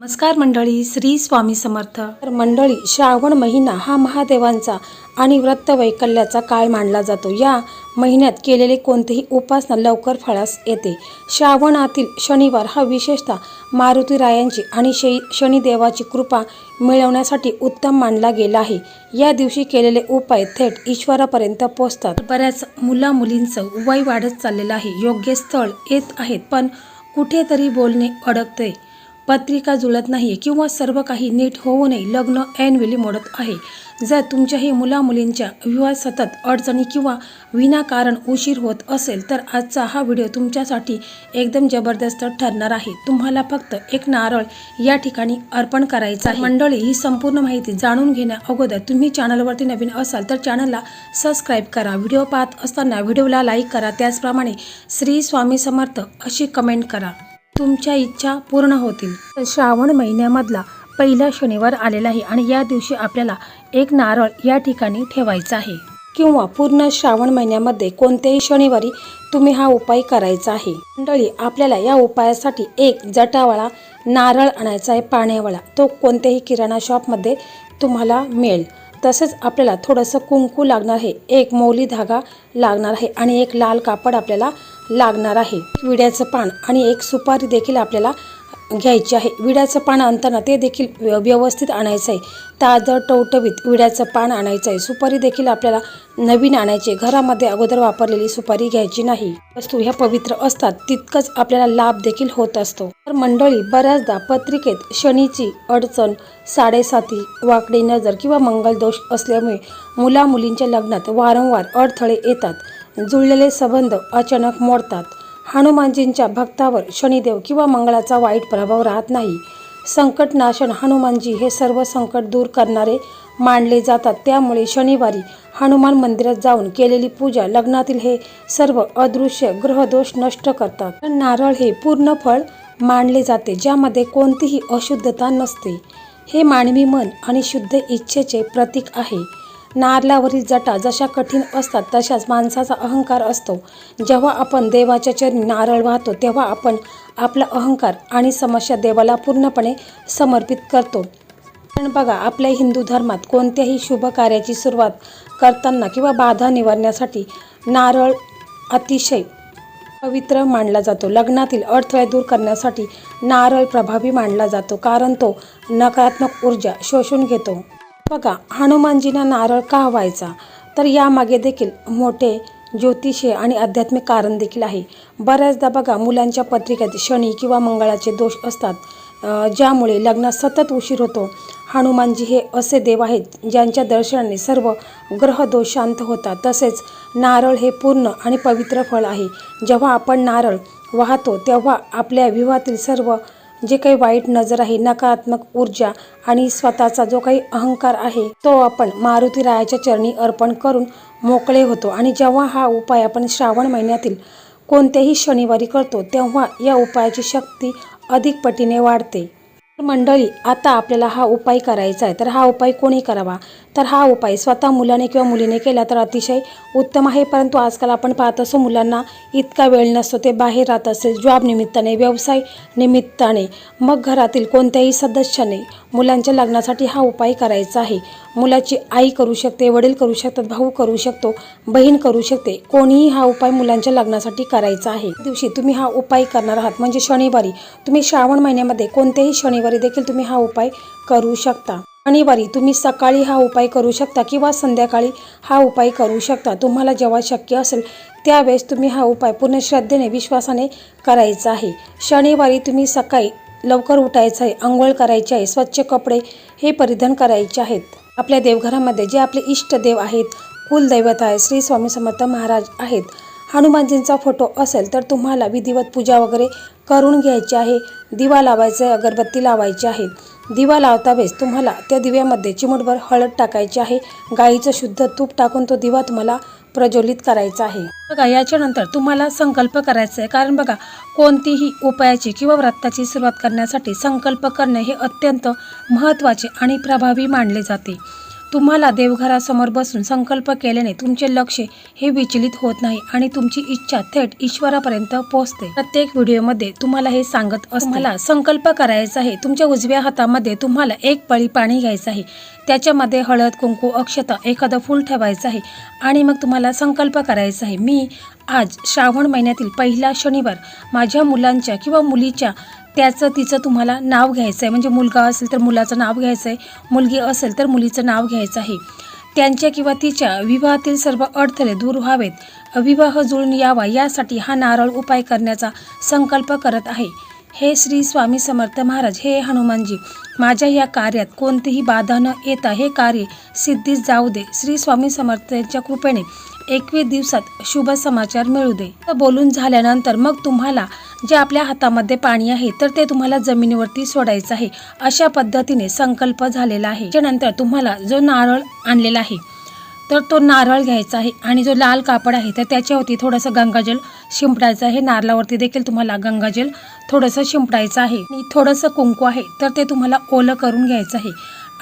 नमस्कार मंडळी, श्री स्वामी समर्थ. तर मंडळी, श्रावण महिना हा महादेवांचा आणि व्रतवैकल्याचा काळ मानला जातो. या महिन्यात केलेले कोणतेही उपासना लवकर फळास येते. श्रावणातील शनिवार हा विशेषतः मारुतीरायांची आणि शनिदेवाची कृपा मिळवण्यासाठी उत्तम मानला गेला आहे. या दिवशी केलेले उपाय थेट ईश्वरापर्यंत पोहोचतात. बऱ्याच मुलींचं वय वाढत चाललेलं आहे. योग्य स्थळ येत आहेत, पण कुठेतरी बोलणे अडकते, पत्रिका जुळत नाही किंवा सर्व काही नीट होऊनही लग्न ऐनवेळी मोडत आहे. जर तुमच्याही मुलींच्या विवाह सतत अडचणी किंवा विनाकारण उशीर होत असेल तर आजचा हा व्हिडिओ तुमच्यासाठी एकदम जबरदस्त ठरणार आहे. तुम्हाला फक्त एक नारळ या ठिकाणी अर्पण करायचा आहे. मंडळी, ही संपूर्ण माहिती जाणून घेण्या अगोदर तुम्ही चॅनलवरती नवीन असाल तर चॅनलला सबस्क्राईब करा. व्हिडिओ पाहत असताना व्हिडिओला लाईक करा. त्याचप्रमाणे श्री स्वामी समर्थ अशी कमेंट करा. तुमच्या इच्छा पूर्ण होतील. श्रावण महिन्यामधला पहिला शनिवार आलेला आहे आणि या दिवशी आपल्याला एक नारळ या ठिकाणी ठेवायचा आहे. किंवा पूर्ण श्रावण महिन्यामध्ये कोणत्याही शनिवारी तुम्ही हा उपाय करायचा आहे. मंडळी, आपल्याला या उपायासाठी एक जटावाळा नारळ आणायचा आहे, पाण्यावाळा. तो कोणत्याही किराणा शॉपमध्ये तुम्हाला मिळेल. तसेच आपल्याला थोडंसं कुंकू लागणार आहे, एक मौली धागा लागणार आहे आणि एक लाल कापड आपल्याला लागणार आहे. विड्याचं पान आणि एक सुपारी देखील आपल्याला घ्यायची आहे. विड्याचं पान आणताना ते देखील व्यवस्थित आणायचं आहे. ताजं टवटवीत विड्याचं पान आणायचं आहे. सुपारी देखील आपल्याला नवीन आणायची. घरामध्ये अगोदर वापरलेली सुपारी घ्यायची नाही. वस्तू ह्या पवित्र असतात तितकंच आपल्याला लाभ देखील होत असतो. तर मंडळी, बऱ्याचदा पत्रिकेत शनीची अडचण, साडेसाती, वाकडी नजर किंवा मंगलदोष असल्यामुळे मुलींच्या लग्नात वारंवार अडथळे येतात. जुळलेले संबंध अचानक मोडतात. हनुमानजींच्या भक्तावर शनिदेव किंवा मंगळाचा वाईट प्रभाव राहत नाही. संकटनाशन हनुमानजी हे सर्व संकट दूर करणारे मानले जातात. त्यामुळे शनिवारी हनुमान मंदिरात जाऊन केलेली पूजा लग्नातील हे सर्व अदृश्य ग्रहदोष नष्ट करतात. नारळ हे पूर्ण फळ मानले जाते, ज्यामध्ये कोणतीही अशुद्धता नसते. हे मानवी मन आणि शुद्ध इच्छेचे प्रतीक आहे. नारळावरील जटा जशा कठीण असतात तशाच माणसाचा अहंकार असतो. जेव्हा आपण देवाच्या चरणी नारळ वाहतो तेव्हा आपण आपला अहंकार आणि समस्या देवाला पूर्णपणे समर्पित करतो. पण बघा, आपल्या हिंदू धर्मात कोणत्याही शुभ कार्याची सुरुवात करताना किंवा बाधा निवारण्यासाठी नारळ अतिशय पवित्र मानला जातो. लग्नातील अडथळे दूर करण्यासाठी नारळ प्रभावी मानला जातो, कारण तो नकारात्मक ऊर्जा शोषून घेतो. बघा, हनुमानजींना नारळ का व्हायचा, तर यामागे देखील मोठे ज्योतिषीय आणि आध्यात्मिक कारण देखील आहे. बऱ्याचदा बघा, मुलांच्या पत्रिकेत शनी किंवा मंगळाचे दोष असतात, ज्यामुळे लग्नात सतत उशीर होतो. हनुमानजी हे असे देव आहेत ज्यांच्या दर्शनाने सर्व ग्रह दोष शांत होतात. तसेच नारळ हे पूर्ण आणि पवित्र फळ आहे. जेव्हा आपण नारळ वाहतो तेव्हा आपल्या विवाहातील सर्व जे काही वाईट नजर आहे, नकारात्मक ऊर्जा आणि स्वतःचा जो काही अहंकार आहे तो आपण मारुतीरायाच्या चरणी अर्पण करून मोकळे होतो. आणि जेव्हा हा उपाय आपण श्रावण महिन्यातील कोणत्याही शनिवारी करतो तेव्हा या उपायाची शक्ती अधिक पटीने वाढते. मंडळी, आता आपल्याला हा उपाय करायचा आहे. तर हा उपाय कोणी करावा, तर हा उपाय स्वतः मुलाने किंवा मुलीने केला तर अतिशय उत्तम आहे. परंतु आजकाल आपण पाहत असो, मुलांना इतका वेळ नसतो, ते बाहेर राहत असेल जॉब निमित्ताने, व्यवसाय निमित्ताने. मग घरातील कोणत्याही सदस्याने मुलांच्या लग्नासाठी हा उपाय करायचा आहे. मुलाची आई करू शकते, वडील करू शकतात, भाऊ करू शकतो, बहीण करू शकते. कोणीही हा उपाय मुलांच्या लग्नासाठी करायचा आहे. दिवशी तुम्ही हा उपाय करणार आहात म्हणजे शनिवारी. तुम्ही श्रावण महिन्यामध्ये कोणत्याही शनिवारी देखील तुम्ही हा उपाय करू शकता. शनिवारी तुम्ही सकाळी हा उपाय करू शकता किंवा संध्याकाळी हा उपाय करू शकता. तुम्हाला जेव्हा शक्य असेल त्यावेळेस तुम्ही हा उपाय पूर्ण श्रद्धेने, विश्वासाने करायचा आहे. शनिवारी तुम्ही सकाळी लवकर उठायचं आहे, अंघोळ करायची आहे, स्वच्छ कपडे हे परिधान करायचे आहेत. आपल्या देवघरामध्ये जे आपले इष्टदेव आहेत, कुलदैवत आहे, श्री स्वामी समर्थ महाराज आहेत, हनुमानजींचा फोटो असेल तर तुम्हाला विधिवत पूजा वगैरे करून घ्यायची आहे. दिवा लावायचा आहे, अगरबत्ती लावायची आहे. दिवा लावता वेळेस तुम्हाला त्या दिव्यामध्ये चिमूटभर हळद टाकायची आहे. गाईचं शुद्ध तूप टाकून तो दिवा तुम्हाला प्रज्वलित करायचा आहे. बघा, याच्यानंतर तुम्हाला संकल्प करायचा आहे. कारण बघा, कोणतीही उपायाची किंवा व्रताची सुरुवात करण्यासाठी संकल्प करणे हे अत्यंत महत्त्वाचे आणि प्रभावी मानले जाते. तुम्हाला देवघरासमोर बसून संकल्प केल्याने तुमचे लक्ष हे विचलित होत नाही आणि तुमची इच्छा थेट ईश्वरापर्यंत पोहोचते. प्रत्येक व्हिडिओमध्ये तुम्हाला हे सांगत असते. मला संकल्प करायचा आहे. तुमच्या उजव्या हातामध्ये तुम्हाला एक पळी पाणी घ्यायचं आहे. त्याच्यामध्ये हळद, कुंकू, अक्षता, एखादं फूल ठेवायचं आहे आणि मग तुम्हाला संकल्प करायचा आहे, मी आज श्रावण महिन्यातील पहिला शनिवार माझ्या मुलांच्या किंवा मुलीच्या तिचं तुम्हाला नाव घ्यायचं आहे. म्हणजे मुलगा असेल तर मुलाचं नाव घ्यायचं आहे, मुलगी असेल तर मुलीचं नाव घ्यायचं आहे. त्यांच्या किंवा तिच्या विवाहातील सर्व अडथळे दूर व्हावेत, विवाह जुळून यावा यासाठी हा नारळ उपाय करण्याचा संकल्प करत आहे. हे श्री स्वामी समर्थ महाराज, हे हनुमानजी, माझ्या या कार्यात कोणतीही बाधा न येता हे कार्य सिद्धीस जाऊ दे. श्री स्वामी समर्थांच्या कृपेने 21 दिवसात शुभ समाचार मिळू दे. बोलून झाल्यानंतर मग तुम्हाला जे आपल्या हातामध्ये पाणी आहे तर ते तुम्हाला जमिनीवरती सोडायचं आहे. अशा पद्धतीने संकल्प झालेला आहे. त्यानंतर तुम्हाला जो नारळ आणलेला आहे तर तो नारळ घ्यायचा आहे आणि जो लाल कापड आहे तर त्याच्यावरती थोडंसं गंगाजल शिंपडायचं आहे. नारळावरती देखील तुम्हाला गंगाजल थोडंसं शिंपडायचं आहे आणि थोडंसं कुंकू आहे तर ते तुम्हाला ओलं करून घ्यायचं आहे.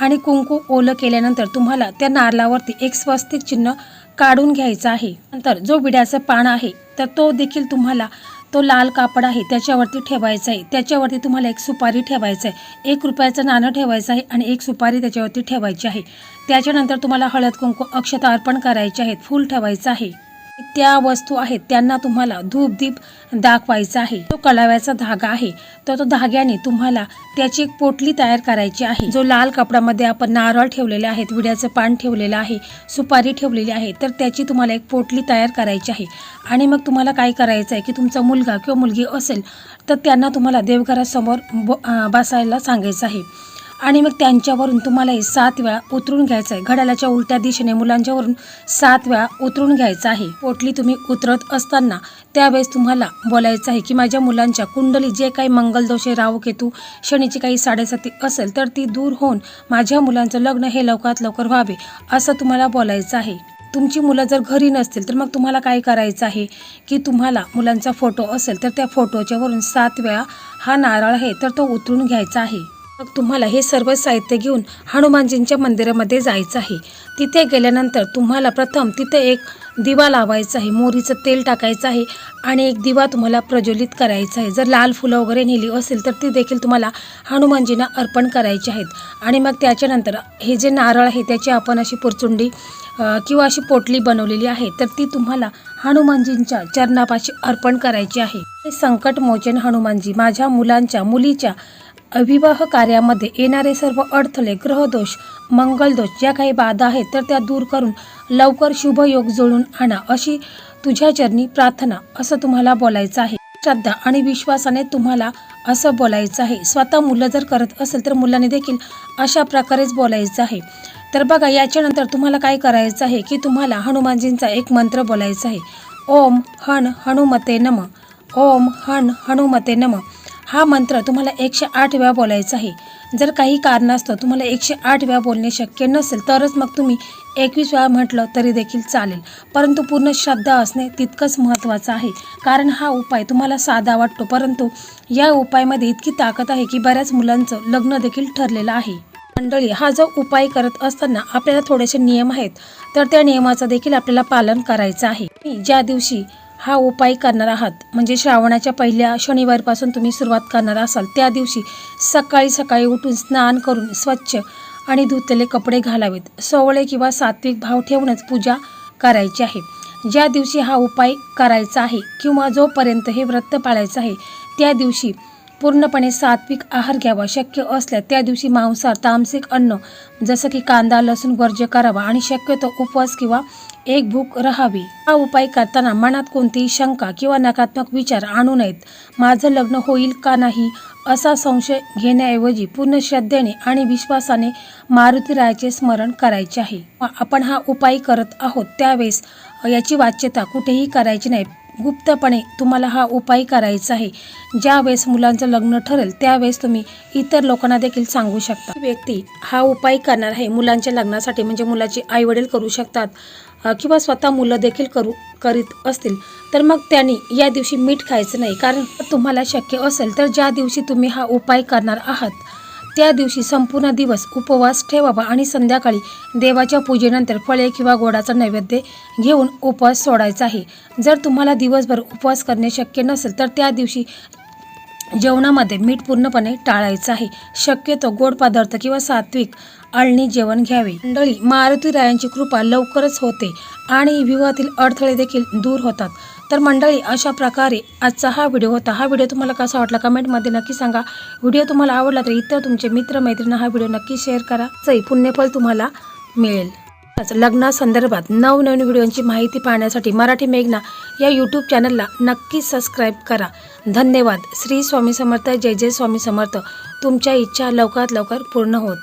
आणि कुंकू ओलं केल्यानंतर तुम्हाला त्या नारळावरती एक स्वस्तिक चिन्ह काढून घ्यायचं आहे. नंतर जो विड्याचं पान आहे तर तो देखील तुम्हाला तो लाल कापड आहे त्याच्यावरती ठेवायचा आहे. त्याच्यावरती तुम्हाला एक सुपारी ठेवायचं आहे, 1 रुपयाचं नाणं ठेवायचं आहे आणि एक सुपारी त्याच्यावरती ठेवायची आहे. त्याच्यानंतर तुम्हाला हळद, कुंकू, अक्षता अर्पण करायचे आहेत, फूल ठेवायचं आहे. त्या वस्तू आहेत त्यांना तुम्हाला धूप दीप दाखवायचा आहे. तो कलाव्याचा धागा आहे तर तो धाग्याने तुम्हाला त्याची एक पोटली तयार करायची आहे. जो लाल कपड्यामध्ये आपण नारळ ठेवलेले आहेत, विड्याचं पान ठेवलेलं आहे, सुपारी ठेवलेली आहे तर त्याची तुम्हाला एक पोटली तयार करायची आहे. आणि मग तुम्हाला काय करायचं आहे की तुमचा मुलगा किंवा मुलगी असेल तर त्यांना तुम्हाला देवघरासमोर बसायला सांगायचं आहे. आणि मग त्यांच्यावरून तुम्हाला 7 वेळा उतरून घ्यायचं आहे. घड्याळाच्या उलट्या दिशेने मुलांच्यावरून 7 वेळा उतरून घ्यायचं आहे. पोटली तुम्ही उतरत असताना त्यावेळेस तुम्हाला बोलायचं आहे की माझ्या मुलांच्या कुंडली जे काही मंगलदोषे, राहू केतू, शनीची काही साडेसाती असेल तर ती दूर होऊन माझ्या मुलांचं लग्न हे लवकरात लवकर व्हावे असं तुम्हाला बोलायचं आहे. तुमची मुलं जर घरी नसतील तर मग तुम्हाला काय करायचं आहे की तुम्हाला मुलांचा फोटो असेल तर त्या फोटोच्या वरून 7 वेळा हा नारळ आहे तर तो उतरून घ्यायचा आहे. मग तुम्हाला हे सर्व साहित्य घेऊन हनुमानजींच्या मंदिरामध्ये जायचं आहे. तिथे गेल्यानंतर तुम्हाला प्रथम तिथे एक दिवा लावायचा आहे, मोहरीचं तेल टाकायचं आहे आणि एक दिवा तुम्हाला प्रज्वलित करायचा आहे. जर लाल फुलं वगैरे नेली असेल तर ती देखील तुम्हाला हनुमानजींना अर्पण करायची आहेत. आणि मग त्याच्यानंतर हे जे नारळ आहे त्याची आपण अशी पुरचुंडी किंवा अशी पोटली बनवलेली आहे तर ती तुम्हाला हनुमानजींच्या चरणापाशी अर्पण करायची आहे. हे संकटमोचन हनुमानजी, माझ्या मुलांच्या मुलीच्या विवाह कार्यामध्ये येणारे सर्व अडथळे, ग्रहदोष, मंगलदोष, ज्या काही बाधा आहेत तर त्या दूर करून लवकर शुभ योग जुळून आणा अशी तुझ्या चरणी प्रार्थना असं तुम्हाला बोलायचं आहे. श्रद्धा आणि विश्वासाने तुम्हाला असं बोलायचं आहे. स्वतः मुलं जर करत असेल तर मुलांनी देखील अशा प्रकारेच बोलायचं आहे. तर बघा, याच्यानंतर तुम्हाला काय करायचं आहे की तुम्हाला हनुमानजींचा एक मंत्र बोलायचा आहे. ओम हन हनुमते नम, ओम हन हनुमते नम. हा मंत्र तुम्हाला 108 वेळा बोलायचा आहे. जर काही कारणास्तव तुम्हाला 108 वेळा बोलणे शक्य नसेल तरच मग तुम्ही 21 वेळा म्हटलं तरी देखील चालेल. परंतु पूर्ण श्रद्धा असणे तितकंच महत्त्वाचं आहे. कारण हा उपाय तुम्हाला साधा वाटतो परंतु या उपायामध्ये इतकी ताकद आहे की बऱ्याच मुलांचं लग्न देखील ठरलेलं आहे. मंडळी, हा जो उपाय करत असताना आपल्याला थोडेसे नियम आहेत तर त्या नियमाचं देखील आपल्याला पालन करायचं आहे. ज्या दिवशी हा उपाय करणार आहात म्हणजे श्रावणाच्या पहिल्या शनिवारपासून तुम्ही सुरुवात करणार असाल त्या दिवशी सकाळी उठून स्नान करून स्वच्छ आणि धुतलेले कपडे घालावेत. सोवळे किंवा सात्विक भाव ठेवूनच पूजा करायची आहे. ज्या दिवशी हा उपाय करायचा आहे किंवा जोपर्यंत हे व्रत पाळायचं आहे त्या दिवशी पूर्णपणे सात्विक आहार घ्यावा. शक्य असल्यास त्या दिवशी मांसाहार, तामसिक अन्न जसं की कांदा, लसूण वर्ज्य करावा आणि शक्यतो उपवास किंवा एक भूक राहावी. हा उपाय करताना मनात कोणतीही शंका किंवा नकारात्मक विचार आणू नयेत. माझं लग्न होईल का नाही असा संशय घेण्याऐवजी पूर्ण श्रद्धेने आणि विश्वासाने मारुतीरायाचे स्मरण करायचे आहे. आपण हा उपाय करत आहोत त्यावेळेस याची वाच्यता कुठेही करायची नाही. गुप्तपणे तुम्हाला हा उपाय करायचा आहे. ज्यावेळेस मुलांचं लग्न ठरेल त्यावेळेस तुम्ही इतर लोकांना देखील सांगू शकता. व्यक्ती हा उपाय करणार आहे मुलांच्या लग्नासाठी म्हणजे मुलाचे आईवडील करू शकतात किंवा स्वतः मुलं देखील करीत असतील तर मग त्यांनी या दिवशी मीठ खायचं नाही. कारण तुम्हाला शक्य असेल तर ज्या दिवशी तुम्ही हा उपाय करणार आहात त्या दिवशी संपूर्ण दिवस उपवास ठेवावा आणि संध्याकाळी देवाच्या पूजेनंतर फळे किंवा गोडाचा नैवेद्य घेऊन उपवास सोडायचा आहे. जर तुम्हाला दिवसभर उपवास करणे शक्य नसेल तर त्या दिवशी जेवणामध्ये मीठ पूर्णपणे टाळायचं आहे. शक्यतो गोड पदार्थ किंवा सात्विक आळणी जेवण घ्यावे. मंडळी, मारुतीरायांची कृपा लवकरच होते आणि विवाहातील अडथळे देखील दूर होतात. तर मंडळी, अशा प्रकारे आजचा हा व्हिडिओ होता. हा व्हिडिओ तुम्हाला कसा वाटला कमेंटमध्ये नक्की सांगा. व्हिडिओ तुम्हाला आवडला तर इतर तुमचे मित्रमैत्रिणींना हा व्हिडिओ नक्की शेअर करा. पुण्यफल तुम्हाला मिळेल. लग्नासंदर्भात नवनवीन व्हिडिओंची माहिती पाहण्यासाठी मराठी मेघना या यूट्यूब चॅनलला नक्की सबस्क्राईब करा. धन्यवाद. श्री स्वामी समर्थ. जय जय स्वामी समर्थ. तुमच्या इच्छा लवकरात लवकर पूर्ण होत.